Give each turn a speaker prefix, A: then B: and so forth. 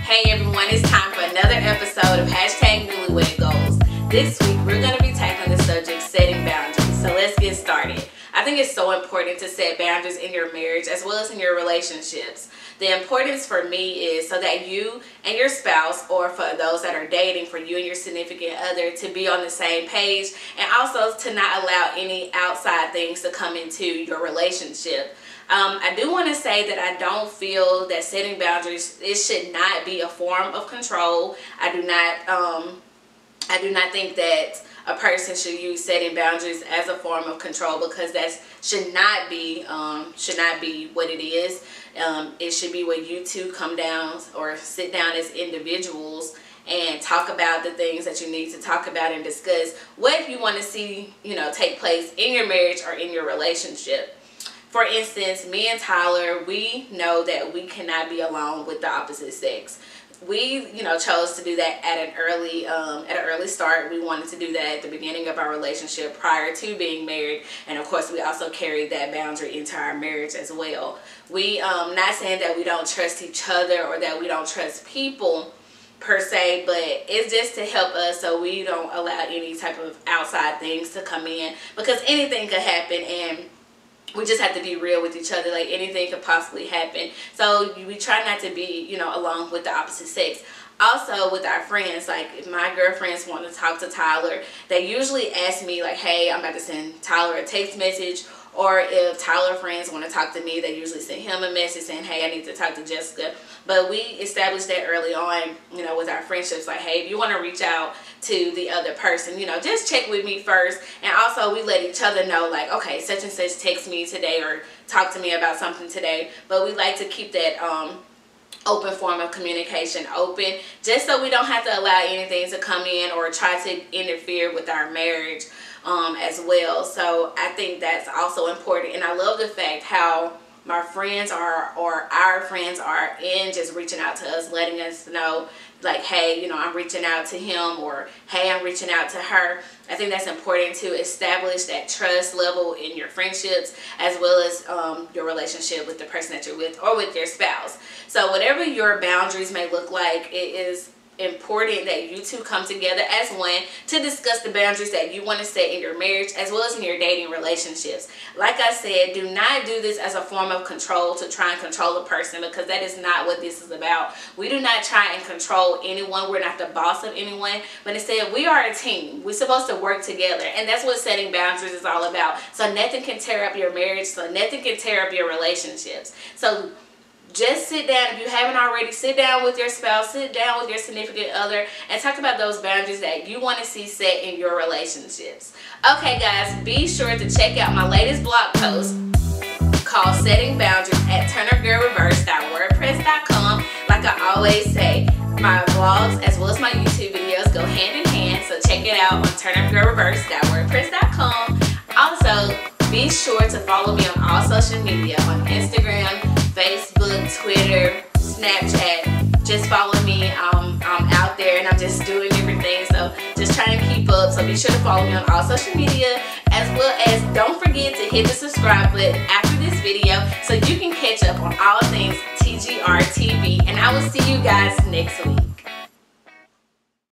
A: Hey everyone, it's time for another episode of #Newlywed Goals. This week we're going to be tackling the subject setting boundaries. So let's get started. I think it's so important to set boundaries in your marriage as well as in your relationships. The importance for me is so that you and your spouse, or for those that are dating, for you and your significant other, to be on the same page, and also to not allow any outside things to come into your relationship. I do want to say that I don't feel that setting boundaries, it should not be a form of control. I do not think that a person should use setting boundaries as a form of control, because that should not be what it is. It should be where you two come down or sit down as individuals and talk about the things that you need to talk about and discuss what you want to see, take place in your marriage or in your relationship. For instance, me and Tyler, we know that we cannot be alone with the opposite sex. We, chose to do that at an early start. We wanted to do that at the beginning of our relationship prior to being married, and of course, we also carried that boundary into our marriage as well. We, not saying that we don't trust each other or that we don't trust people per se, but it's just to help us so we don't allow any type of outside things to come in, because anything could happen, and we just have to be real with each other. Like, anything could possibly happen. So we try not to be, along with the opposite sex. Also, with our friends, like if my girlfriends want to talk to Tyler, they usually ask me like, hey, I'm about to send Tyler a text message. Or if Tyler friends want to talk to me, they usually send him a message saying, hey, I need to talk to Jessica. But we established that early on, with our friendships, like, hey, if you want to reach out to the other person, just check with me first. And also, we let each other know, like, okay, such and such text me today or talk to me about something today. But we like to keep that open form of communication open, just so we don't have to allow anything to come in or try to interfere with our marriage as well. So I think that's also important, and I love the fact how my friends are, or our friends are, in just reaching out to us, letting us know, like, hey, I'm reaching out to him, or hey, I'm reaching out to her. I think that's important to establish that trust level in your friendships, as well as your relationship with the person that you're with, or with your spouse. So whatever your boundaries may look like, it is important that you two come together as one to discuss the boundaries that you want to set in your marriage as well as in your dating relationships. Like I said, do not do this as a form of control to try and control a person, because that is not what this is about. We do not try and control anyone. We're not the boss of anyone, but instead we are a team. We're supposed to work together, and that's what setting boundaries is all about. So nothing can tear up your marriage, so nothing can tear up your relationships. So just sit down. If you haven't already, sit down with your spouse, sit down with your significant other, and talk about those boundaries that you want to see set in your relationships. Okay guys, be sure to check out my latest blog post called Setting Boundaries at turnergirlreverse.wordpress.com. Like I always say, my vlogs as well as my YouTube videos go hand in hand, so check it out on turnergirlreverse.wordpress.com. Also, be sure to follow me on all social media, on Instagram, Facebook, Twitter, Snapchat. Just follow me. I'm out there and I'm just doing different things, so just trying to keep up. So be sure to follow me on all social media, as well as don't forget to hit the subscribe button after this video so you can catch up on all things TGR TV. And I will see you guys next week.